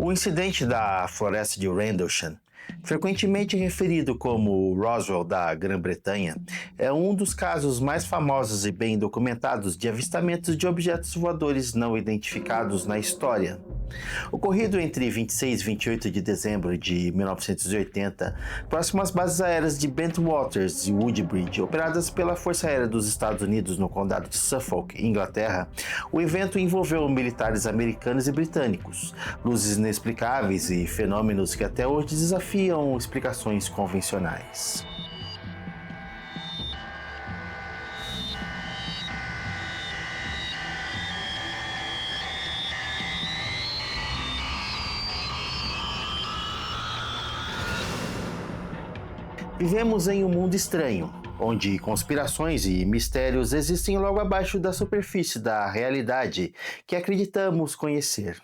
O incidente da floresta de Rendlesham, frequentemente referido como o Roswell da Grã-Bretanha, é um dos casos mais famosos e bem documentados de avistamentos de objetos voadores não identificados na história. Ocorrido entre 26 e 28 de dezembro de 1980, próximo às bases aéreas de Bentwaters e Woodbridge, operadas pela Força Aérea dos Estados Unidos no condado de Suffolk, Inglaterra, o evento envolveu militares americanos e britânicos, luzes inexplicáveis e fenômenos que até hoje desafiam explicações convencionais. Vivemos em um mundo estranho, onde conspirações e mistérios existem logo abaixo da superfície da realidade que acreditamos conhecer.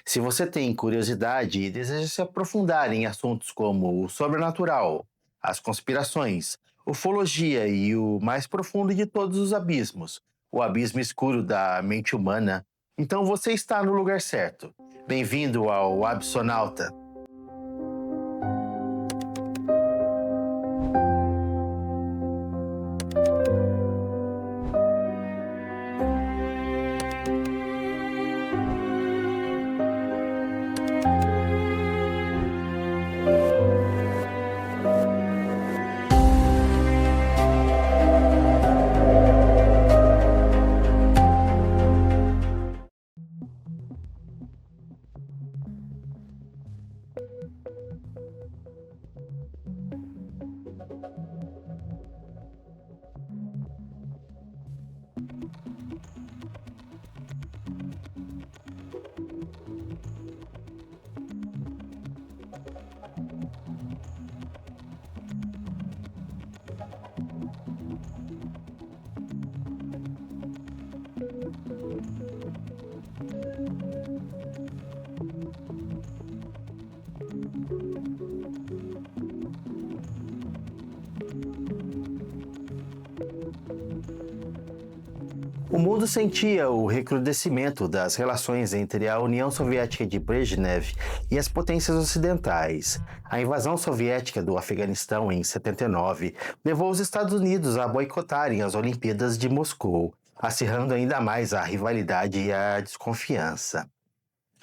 Se você tem curiosidade e deseja se aprofundar em assuntos como o sobrenatural, as conspirações, ufologia e o mais profundo de todos os abismos, o abismo escuro da mente humana, então você está no lugar certo. Bem-vindo ao Absonauta. O mundo sentia o recrudescimento das relações entre a União Soviética de Brezhnev e as potências ocidentais. A invasão soviética do Afeganistão em 79 levou os Estados Unidos a boicotarem as Olimpíadas de Moscou, acirrando ainda mais a rivalidade e a desconfiança.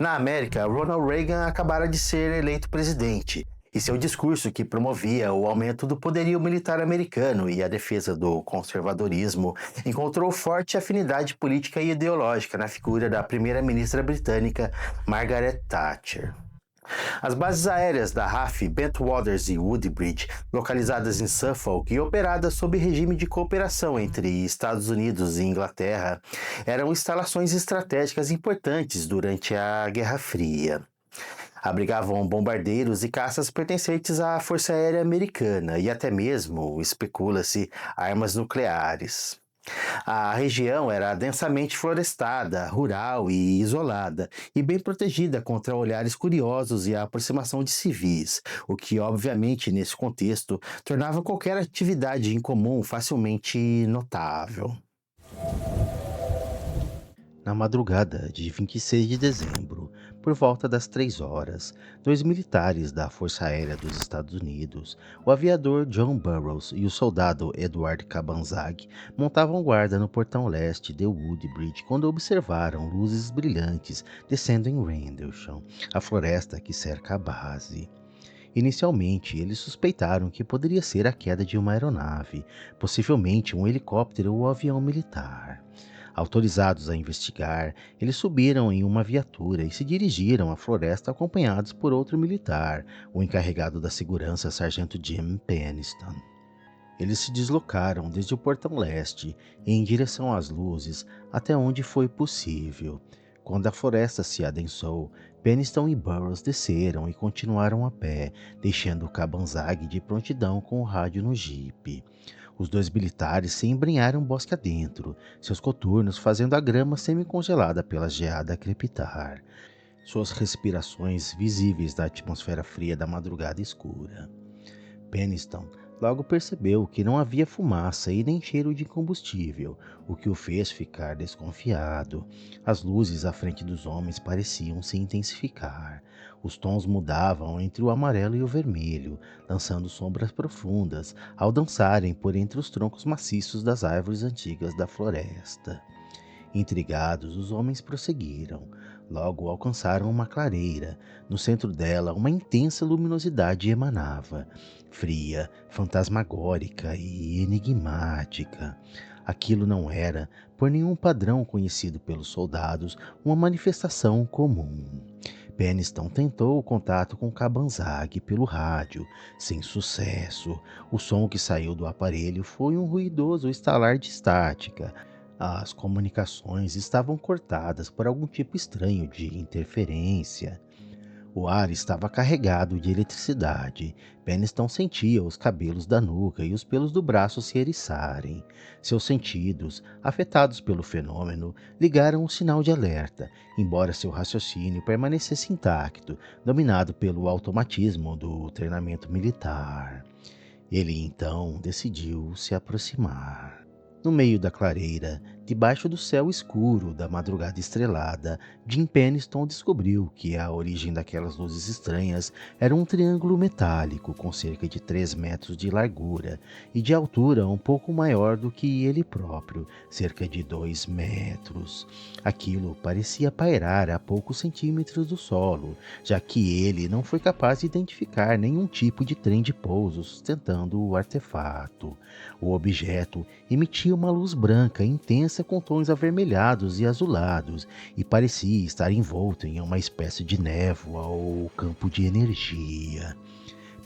Na América, Ronald Reagan acabara de ser eleito presidente, e seu discurso, que promovia o aumento do poderio militar americano e a defesa do conservadorismo, encontrou forte afinidade política e ideológica na figura da primeira-ministra britânica Margaret Thatcher. As bases aéreas da RAF Bentwaters e Woodbridge, localizadas em Suffolk e operadas sob regime de cooperação entre Estados Unidos e Inglaterra, eram instalações estratégicas importantes durante a Guerra Fria. Abrigavam bombardeiros e caças pertencentes à Força Aérea Americana e até mesmo, especula-se, armas nucleares. A região era densamente florestada, rural e isolada, e bem protegida contra olhares curiosos e a aproximação de civis, o que, obviamente, nesse contexto, tornava qualquer atividade em comum facilmente notável. Na madrugada de 26 de dezembro, por volta das 3 horas, dois militares da Força Aérea dos Estados Unidos, o aviador John Burroughs e o soldado Edward Cabanzag, montavam guarda no portão leste de Woodbridge quando observaram luzes brilhantes descendo em Rendlesham, a floresta que cerca a base. Inicialmente, eles suspeitaram que poderia ser a queda de uma aeronave, possivelmente um helicóptero ou avião militar. Autorizados a investigar, eles subiram em uma viatura e se dirigiram à floresta acompanhados por outro militar, o encarregado da segurança, Sargento Jim Peniston. Eles se deslocaram desde o portão leste em direção às luzes até onde foi possível. Quando a floresta se adensou, Peniston e Burroughs desceram e continuaram a pé, deixando Cabanzag de prontidão com o rádio no jipe. Os dois militares se embrenharam bosque adentro, seus coturnos fazendo a grama semi-congelada pela geada crepitar, suas respirações visíveis da atmosfera fria da madrugada escura. Peniston Logo percebeu que não havia fumaça e nem cheiro de combustível, o que o fez ficar desconfiado. As luzes à frente dos homens pareciam se intensificar. Os tons mudavam entre o amarelo e o vermelho, lançando sombras profundas ao dançarem por entre os troncos maciços das árvores antigas da floresta. Intrigados, os homens prosseguiram. Logo alcançaram uma clareira. No centro dela, uma intensa luminosidade emanava, fria, fantasmagórica e enigmática. Aquilo não era, por nenhum padrão conhecido pelos soldados, uma manifestação comum. Peniston tentou o contato com Cabanzag pelo rádio, sem sucesso. O som que saiu do aparelho foi um ruidoso estalar de estática. As comunicações estavam cortadas por algum tipo estranho de interferência. O ar estava carregado de eletricidade. Peniston sentia os cabelos da nuca e os pelos do braço se eriçarem. Seus sentidos, afetados pelo fenômeno, ligaram o sinal de alerta, embora seu raciocínio permanecesse intacto, dominado pelo automatismo do treinamento militar. Ele então decidiu se aproximar. No meio da clareira, debaixo do céu escuro da madrugada estrelada, Jim Peniston descobriu que a origem daquelas luzes estranhas era um triângulo metálico com cerca de 3 metros de largura e de altura um pouco maior do que ele próprio, cerca de 2 metros. Aquilo parecia pairar a poucos centímetros do solo, já que ele não foi capaz de identificar nenhum tipo de trem de pouso sustentando o artefato. O objeto emitia uma luz branca intensa com tons avermelhados e azulados e parecia estar envolto em uma espécie de névoa ou campo de energia.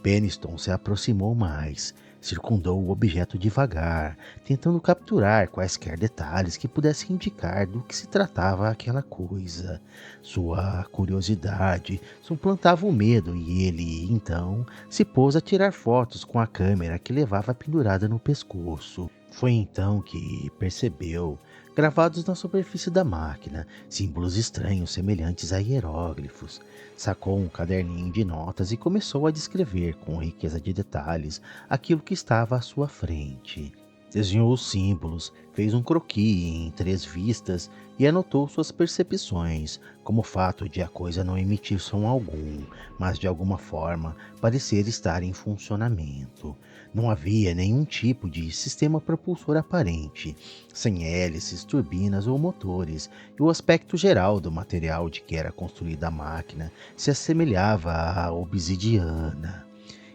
Peniston se aproximou mais, circundou o objeto devagar, tentando capturar quaisquer detalhes que pudessem indicar do que se tratava aquela coisa. Sua curiosidade suplantava o medo e ele, então, se pôs a tirar fotos com a câmera que levava pendurada no pescoço. Foi então que percebeu, gravados na superfície da máquina, símbolos estranhos semelhantes a hieróglifos. Sacou um caderninho de notas e começou a descrever com riqueza de detalhes aquilo que estava à sua frente. Desenhou os símbolos, fez um croquis em 3 vistas e anotou suas percepções, como o fato de a coisa não emitir som algum, mas de alguma forma parecer estar em funcionamento. Não havia nenhum tipo de sistema propulsor aparente, sem hélices, turbinas ou motores, e o aspecto geral do material de que era construída a máquina se assemelhava à obsidiana.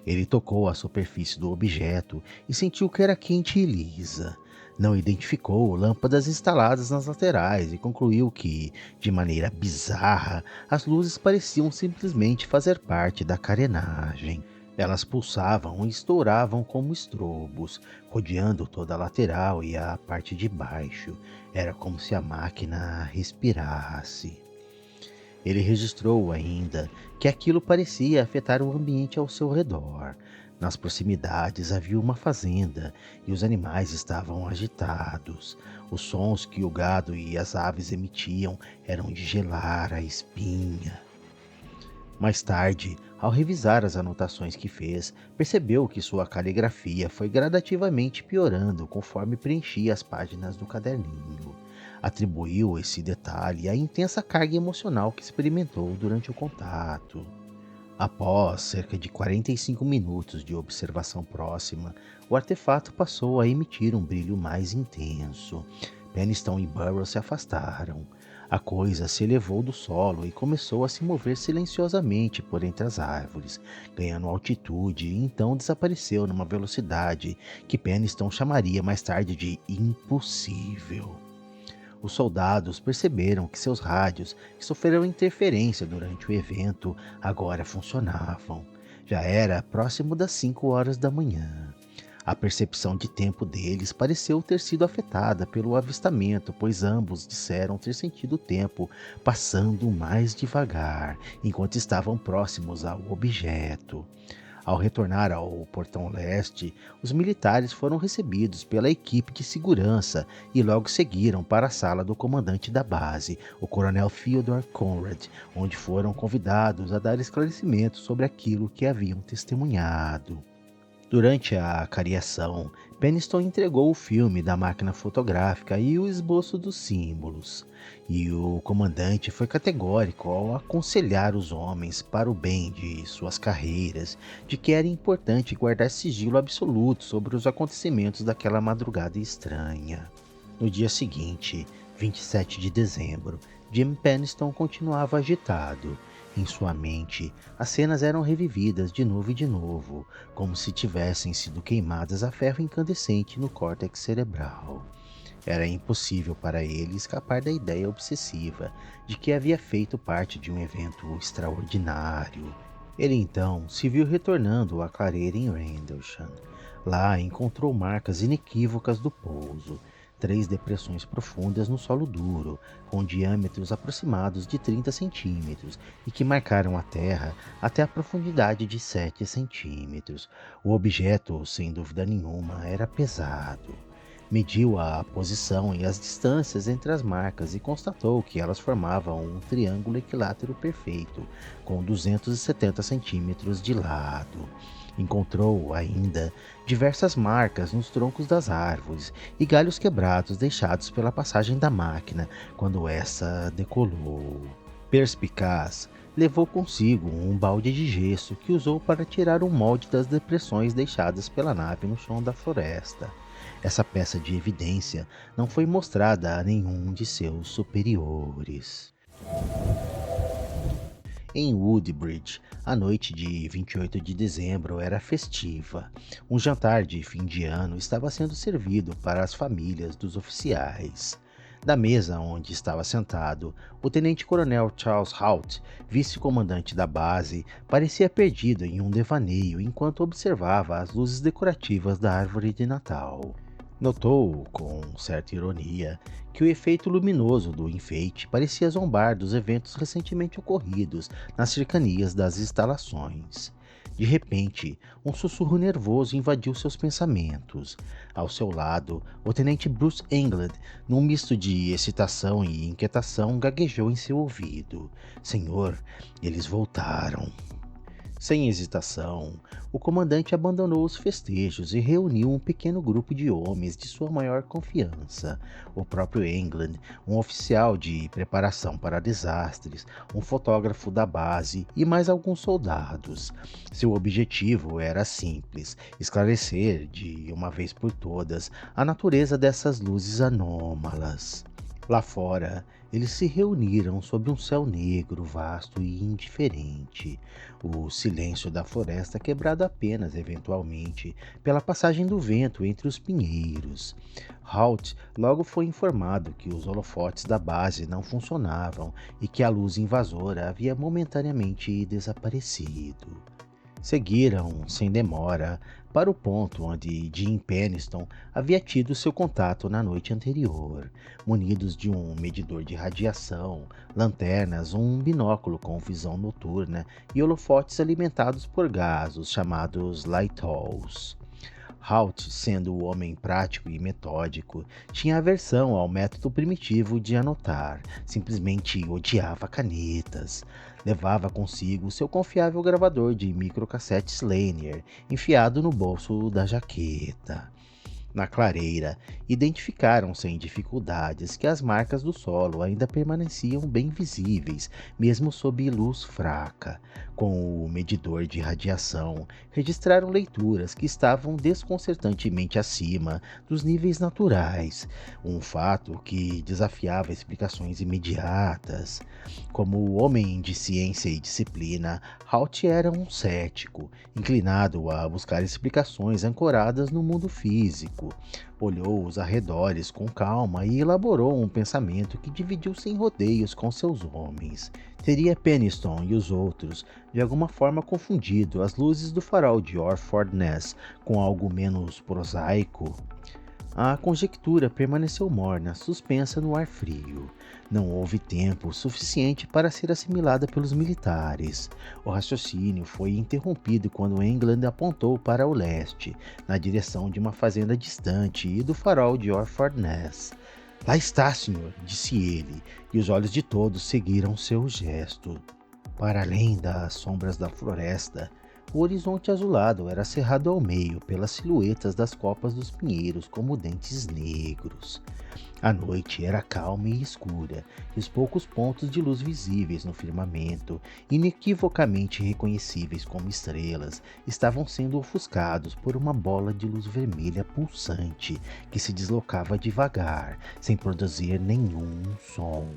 Ele tocou a superfície do objeto e sentiu que era quente e lisa. Não identificou lâmpadas instaladas nas laterais e concluiu que, de maneira bizarra, as luzes pareciam simplesmente fazer parte da carenagem. Elas pulsavam e estouravam como estrobos, rodeando toda a lateral e a parte de baixo. Era como se a máquina respirasse. Ele registrou ainda que aquilo parecia afetar o ambiente ao seu redor. Nas proximidades havia uma fazenda e os animais estavam agitados. Os sons que o gado e as aves emitiam eram de gelar a espinha. Mais tarde, ao revisar as anotações que fez, percebeu que sua caligrafia foi gradativamente piorando conforme preenchia as páginas do caderninho. Atribuiu esse detalhe à intensa carga emocional que experimentou durante o contato. Após cerca de 45 minutos de observação próxima, o artefato passou a emitir um brilho mais intenso. Peniston e Burroughs se afastaram. A coisa se elevou do solo e começou a se mover silenciosamente por entre as árvores, ganhando altitude e então desapareceu numa velocidade que Peniston chamaria mais tarde de impossível. Os soldados perceberam que seus rádios, que sofreram interferência durante o evento, agora funcionavam. Já era próximo das 5 horas da manhã. A percepção de tempo deles pareceu ter sido afetada pelo avistamento, pois ambos disseram ter sentido o tempo passando mais devagar, enquanto estavam próximos ao objeto. Ao retornar ao portão leste, os militares foram recebidos pela equipe de segurança e logo seguiram para a sala do comandante da base, o coronel Theodore Conrad, onde foram convidados a dar esclarecimentos sobre aquilo que haviam testemunhado. Durante a cariação, Peniston entregou o filme da máquina fotográfica e o esboço dos símbolos, e o comandante foi categórico ao aconselhar os homens para o bem de suas carreiras de que era importante guardar sigilo absoluto sobre os acontecimentos daquela madrugada estranha. No dia seguinte, 27 de dezembro, Jim Peniston continuava agitado. Em sua mente, as cenas eram revividas de novo e de novo, como se tivessem sido queimadas a ferro incandescente no córtex cerebral. Era impossível para ele escapar da ideia obsessiva de que havia feito parte de um evento extraordinário. Ele então se viu retornando à clareira em Rendlesham. Lá encontrou marcas inequívocas do pouso. 3 depressões profundas no solo duro, com diâmetros aproximados de 30 centímetros e que marcaram a terra até a profundidade de 7 centímetros. O objeto, sem dúvida nenhuma, era pesado. Mediu a posição e as distâncias entre as marcas e constatou que elas formavam um triângulo equilátero perfeito, com 270 centímetros de lado. Encontrou ainda diversas marcas nos troncos das árvores e galhos quebrados deixados pela passagem da máquina quando essa decolou. Perspicaz, levou consigo um balde de gesso que usou para tirar um molde das depressões deixadas pela nave no chão da floresta. Essa peça de evidência não foi mostrada a nenhum de seus superiores. Em Woodbridge, a noite de 28 de dezembro era festiva. Um jantar de fim de ano estava sendo servido para as famílias dos oficiais. Da mesa onde estava sentado, o tenente-coronel Charles Hout, vice-comandante da base, parecia perdido em um devaneio enquanto observava as luzes decorativas da árvore de Natal. Notou, com certa ironia, que o efeito luminoso do enfeite parecia zombar dos eventos recentemente ocorridos nas cercanias das instalações. De repente, um sussurro nervoso invadiu seus pensamentos. Ao seu lado, o tenente Bruce England, num misto de excitação e inquietação, gaguejou em seu ouvido. "Senhor, eles voltaram." Sem hesitação, o comandante abandonou os festejos e reuniu um pequeno grupo de homens de sua maior confiança. O próprio England, um oficial de preparação para desastres, um fotógrafo da base e mais alguns soldados. Seu objetivo era simples: esclarecer, de uma vez por todas, a natureza dessas luzes anômalas. Lá fora, eles se reuniram sob um céu negro, vasto e indiferente. O silêncio da floresta quebrado apenas, eventualmente, pela passagem do vento entre os pinheiros. Hout logo foi informado que os holofotes da base não funcionavam e que a luz invasora havia momentaneamente desaparecido. Seguiram, sem demora, para o ponto onde Jim Peniston havia tido seu contato na noite anterior, munidos de um medidor de radiação, lanternas, um binóculo com visão noturna e holofotes alimentados por gás, os chamados Lighthouse. Hout, sendo o homem prático e metódico, tinha aversão ao método primitivo de anotar, simplesmente odiava canetas. Levava consigo seu confiável gravador de microcassetes Lanier, enfiado no bolso da jaqueta. Na clareira, identificaram sem dificuldades que as marcas do solo ainda permaneciam bem visíveis, mesmo sob luz fraca. Com o medidor de radiação, registraram leituras que estavam desconcertantemente acima dos níveis naturais, um fato que desafiava explicações imediatas. Como homem de ciência e disciplina, Hout era um cético, inclinado a buscar explicações ancoradas no mundo físico. Olhou os arredores com calma e elaborou um pensamento que dividiu sem rodeios com seus homens. Teria Peniston e os outros, de alguma forma, confundido as luzes do farol de Orford Ness com algo menos prosaico? A conjectura permaneceu morna, suspensa no ar frio. Não houve tempo suficiente para ser assimilada pelos militares. O raciocínio foi interrompido quando England apontou para o leste, na direção de uma fazenda distante e do farol de Orford Ness. "Lá está, senhor", disse ele, e os olhos de todos seguiram seu gesto. Para além das sombras da floresta, O horizonte azulado era cerrado ao meio pelas silhuetas das copas dos pinheiros como dentes negros. A noite era calma e escura, e os poucos pontos de luz visíveis no firmamento, inequivocamente reconhecíveis como estrelas, estavam sendo ofuscados por uma bola de luz vermelha pulsante que se deslocava devagar, sem produzir nenhum som.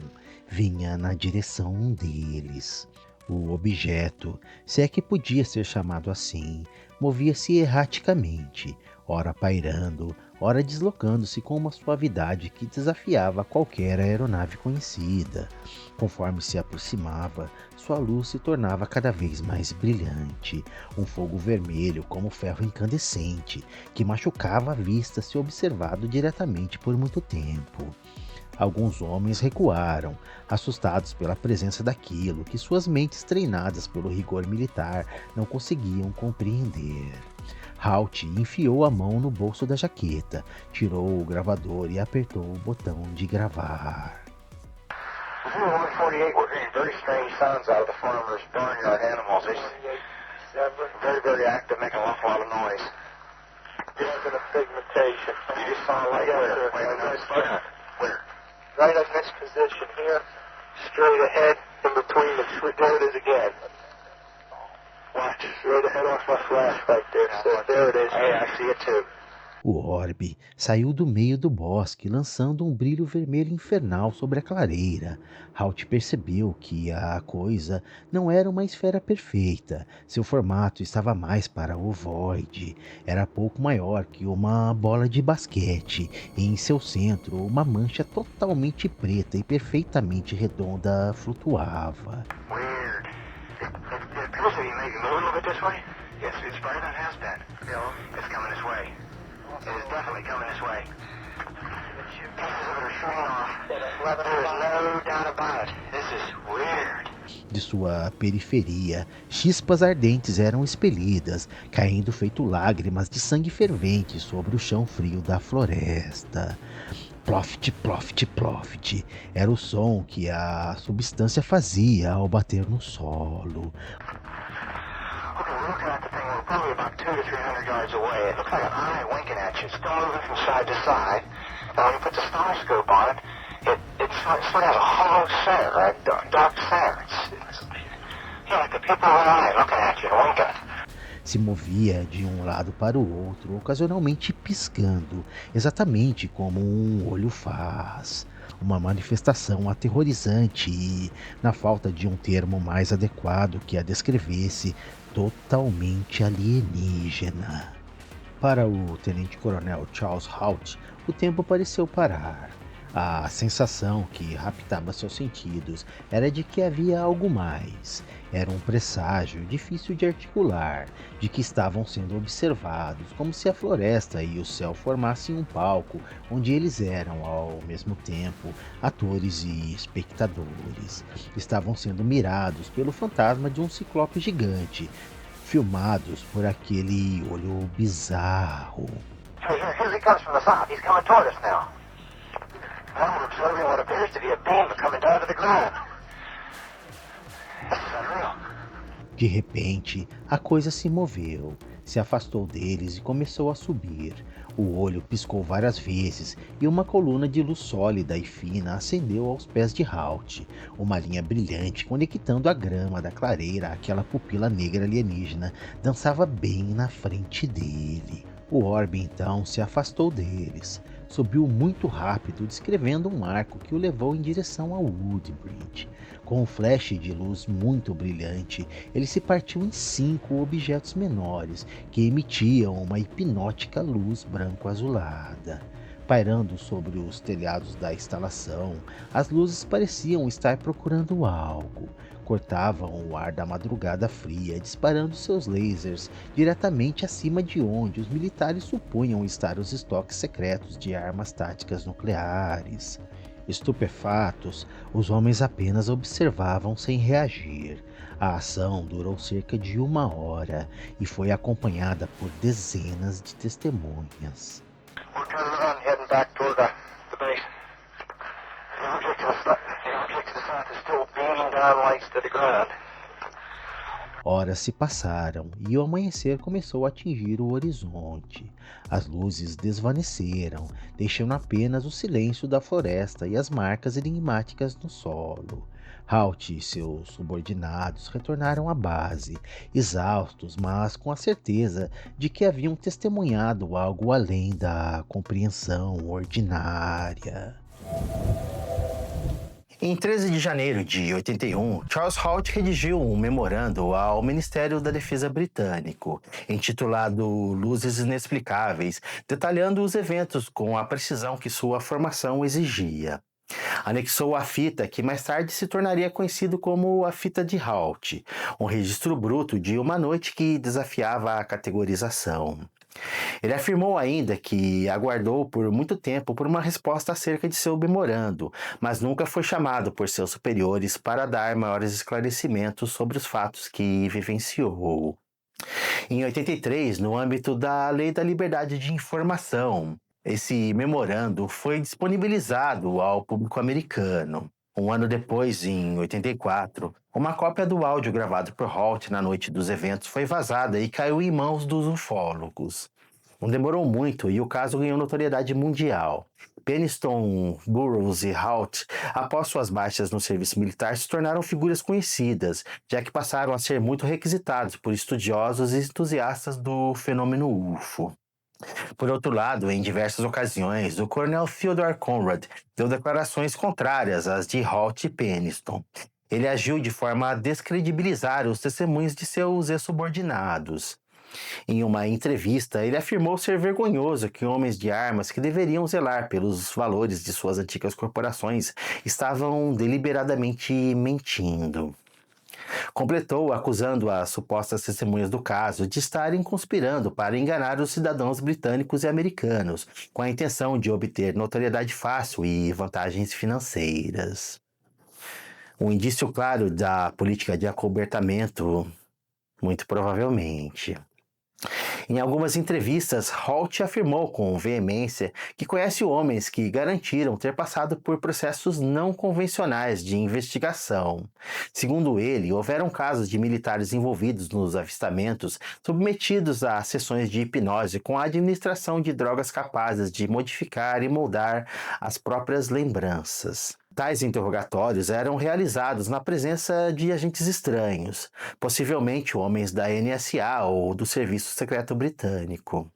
Vinha na direção deles. O objeto, se é que podia ser chamado assim, movia-se erraticamente, ora pairando, ora deslocando-se com uma suavidade que desafiava qualquer aeronave conhecida. Conforme se aproximava, sua luz se tornava cada vez mais brilhante, um fogo vermelho como ferro incandescente, que machucava a vista se observado diretamente por muito tempo. Alguns homens recuaram, assustados pela presença daquilo que suas mentes treinadas pelo rigor militar não conseguiam compreender. Halt enfiou a mão no bolso da jaqueta, tirou o gravador e apertou o botão de gravar. 148, we're getting very strange sounds out of the farmers' barnyard animals. It's very, very active, making an awful lot of noise. There's a pigmentation. You just saw a light where? Where? Right in this position here, straight ahead, in between the there it is again. Watch, straight ahead off my flash right there. So there it is. Hey, I see it too. O orbe saiu do meio do bosque, lançando um brilho vermelho infernal sobre a clareira. Halt percebeu que a coisa não era uma esfera perfeita. Seu formato estava mais para ovoide. Era pouco maior que uma bola de basquete, e em seu centro uma mancha totalmente preta e perfeitamente redonda flutuava. Weird. It you make it move a little bit this way? Yes, it's right on has been. It's coming this way. It is definitely coming this way. Pieces of it are shooting off. There is no doubt about it. This is weird. De sua periferia, chispas ardentes eram expelidas, caindo feito lágrimas de sangue fervente sobre o chão frio da floresta. Ploft, ploft, ploft, era o som que a substância fazia ao bater no solo. Okay, we're looking at the thing. We're probably about 200 to 300 yards away. It looks like an eye winking at you. It's still moving from side to side. And when you put the stethoscope on it, it sort of has a hollow center, right? Dark center. It's like the people of an eye looking at you and winking. Se movia de um lado para o outro, ocasionalmente piscando, exatamente como um olho faz. Uma manifestação aterrorizante e, na falta de um termo mais adequado que a descrevesse, totalmente alienígena. Para o tenente-coronel Charles Halt, o tempo pareceu parar. A sensação que raptava seus sentidos era de que havia algo mais. Era um presságio difícil de articular, de que estavam sendo observados, como se a floresta e o céu formassem um palco onde eles eram, ao mesmo tempo, atores e espectadores. Estavam sendo mirados pelo fantasma de um ciclope gigante, filmados por aquele olho bizarro. Here he comes from the south. He's coming toward us now. Now we're observing what appears to be a beam coming down to the ground. This is unreal. De repente, a coisa se moveu, se afastou deles e começou a subir. O olho piscou várias vezes e uma coluna de luz sólida e fina acendeu aos pés de Halt, uma linha brilhante conectando a grama da clareira àquela pupila negra alienígena dançava bem na frente dele. O orbe então se afastou deles. Subiu muito rápido, descrevendo um arco que o levou em direção ao Woodbridge. Com um flash de luz muito brilhante, ele se partiu em 5 objetos menores que emitiam uma hipnótica luz branco-azulada. Pairando sobre os telhados da instalação, as luzes pareciam estar procurando algo. Cortavam o ar da madrugada fria, disparando seus lasers diretamente acima de onde os militares supunham estar os estoques secretos de armas táticas nucleares. Estupefatos, os homens apenas observavam sem reagir. A ação durou cerca de 1 hora e foi acompanhada por dezenas de testemunhas. We're turning around, heading back toward the base. The object to the south is still beaming down lights to the ground. Horas se passaram e o amanhecer começou a atingir o horizonte. As luzes desvaneceram, deixando apenas o silêncio da floresta e as marcas enigmáticas no solo. Halt e seus subordinados retornaram à base, exaustos, mas com a certeza de que haviam testemunhado algo além da compreensão ordinária. Em 13 de janeiro de 81, Charles Halt redigiu um memorando ao Ministério da Defesa britânico, intitulado Luzes Inexplicáveis, detalhando os eventos com a precisão que sua formação exigia. Anexou a fita que mais tarde se tornaria conhecido como a Fita de Halt, um registro bruto de uma noite que desafiava a categorização. Ele afirmou ainda que aguardou por muito tempo por uma resposta acerca de seu memorando, mas nunca foi chamado por seus superiores para dar maiores esclarecimentos sobre os fatos que vivenciou. Em 83, no âmbito da Lei da Liberdade de Informação, esse memorando foi disponibilizado ao público americano. Um ano depois, em 84, uma cópia do áudio gravado por Halt na noite dos eventos foi vazada e caiu em mãos dos ufólogos. Não demorou muito e o caso ganhou notoriedade mundial. Peniston, Burroughs e Halt, após suas baixas no serviço militar, se tornaram figuras conhecidas, já que passaram a ser muito requisitados por estudiosos e entusiastas do fenômeno UFO. Por outro lado, em diversas ocasiões, o coronel Theodore Conrad deu declarações contrárias às de Halt e Peniston. Ele agiu de forma a descredibilizar os testemunhos de seus ex-subordinados. Em uma entrevista, ele afirmou ser vergonhoso que homens de armas que deveriam zelar pelos valores de suas antigas corporações estavam deliberadamente mentindo. Completou acusando as supostas testemunhas do caso de estarem conspirando para enganar os cidadãos britânicos e americanos, com a intenção de obter notoriedade fácil e vantagens financeiras. Um indício claro da política de acobertamento, muito provavelmente. Em algumas entrevistas, Halt afirmou com veemência que conhece homens que garantiram ter passado por processos não convencionais de investigação. Segundo ele, houveram casos de militares envolvidos nos avistamentos submetidos a sessões de hipnose com a administração de drogas capazes de modificar e moldar as próprias lembranças. Tais interrogatórios eram realizados na presença de agentes estranhos, possivelmente homens da NSA ou do Serviço Secreto Britânico.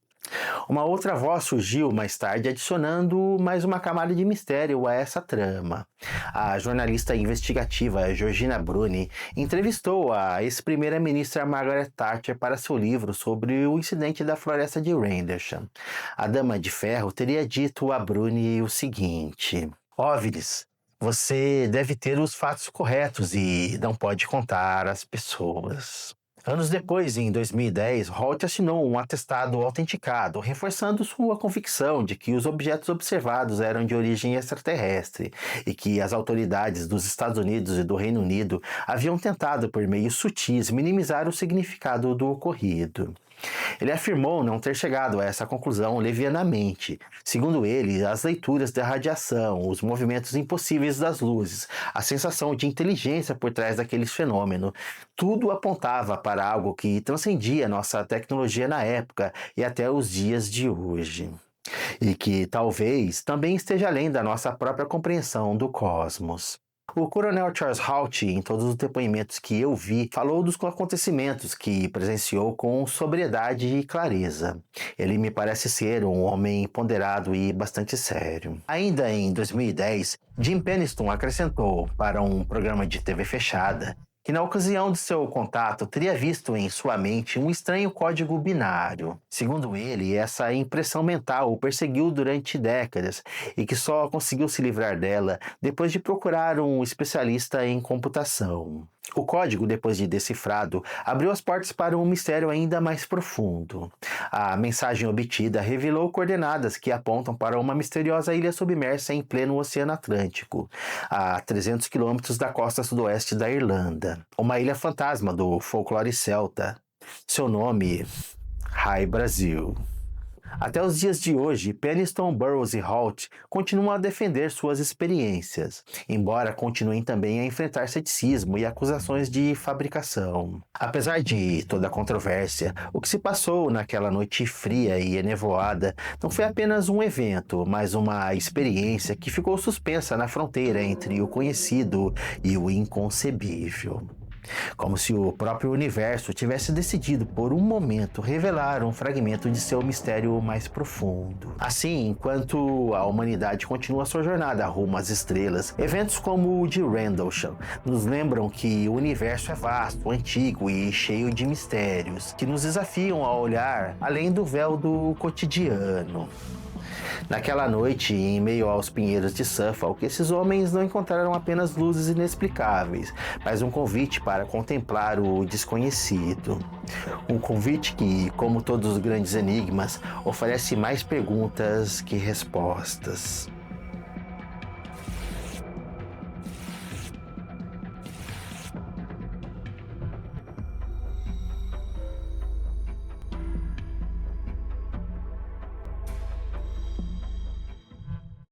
Uma outra voz surgiu mais tarde, adicionando mais uma camada de mistério a essa trama. A jornalista investigativa Georgina Bruni entrevistou a ex-primeira-ministra Margaret Thatcher para seu livro sobre o incidente da floresta de Rendlesham. A Dama de Ferro teria dito a Bruni o seguinte: OVNIs. Você deve ter os fatos corretos e não pode contar as pessoas. Anos depois, em 2010, Halt assinou um atestado autenticado, reforçando sua convicção de que os objetos observados eram de origem extraterrestre e que as autoridades dos Estados Unidos e do Reino Unido haviam tentado, por meios sutis, minimizar o significado do ocorrido. Ele afirmou não ter chegado a essa conclusão levianamente. Segundo ele, as leituras da radiação, os movimentos impossíveis das luzes, a sensação de inteligência por trás daqueles fenômenos, tudo apontava para algo que transcendia nossa tecnologia na época e até os dias de hoje. E que talvez também esteja além da nossa própria compreensão do cosmos. O coronel Charles Halt, em todos os depoimentos que eu vi, falou dos acontecimentos que presenciou com sobriedade e clareza. Ele me parece ser um homem ponderado e bastante sério. Ainda em 2010, Jim Peniston acrescentou para um programa de TV fechada que na ocasião de seu contato teria visto em sua mente um estranho código binário. Segundo ele, essa impressão mental o perseguiu durante décadas e que só conseguiu se livrar dela depois de procurar um especialista em computação. O código, depois de decifrado, abriu as portas para um mistério ainda mais profundo. A mensagem obtida revelou coordenadas que apontam para uma misteriosa ilha submersa em pleno Oceano Atlântico, a 300 quilômetros da costa sudoeste da Irlanda. Uma ilha fantasma do folclore celta. Seu nome, Rai Brasil. Até os dias de hoje, Peniston, Burroughs e Holt continuam a defender suas experiências, embora continuem também a enfrentar ceticismo e acusações de fabricação. Apesar de toda a controvérsia, o que se passou naquela noite fria e enevoada não foi apenas um evento, mas uma experiência que ficou suspensa na fronteira entre o conhecido e o inconcebível. Como se o próprio universo tivesse decidido por um momento revelar um fragmento de seu mistério mais profundo. Assim, enquanto a humanidade continua sua jornada rumo às estrelas, eventos como o de Rendlesham nos lembram que o universo é vasto, antigo e cheio de mistérios, que nos desafiam a olhar além do véu do cotidiano. Naquela noite, em meio aos pinheiros de Suffolk, esses homens não encontraram apenas luzes inexplicáveis, mas um convite para contemplar o desconhecido. Um convite que, como todos os grandes enigmas, oferece mais perguntas que respostas.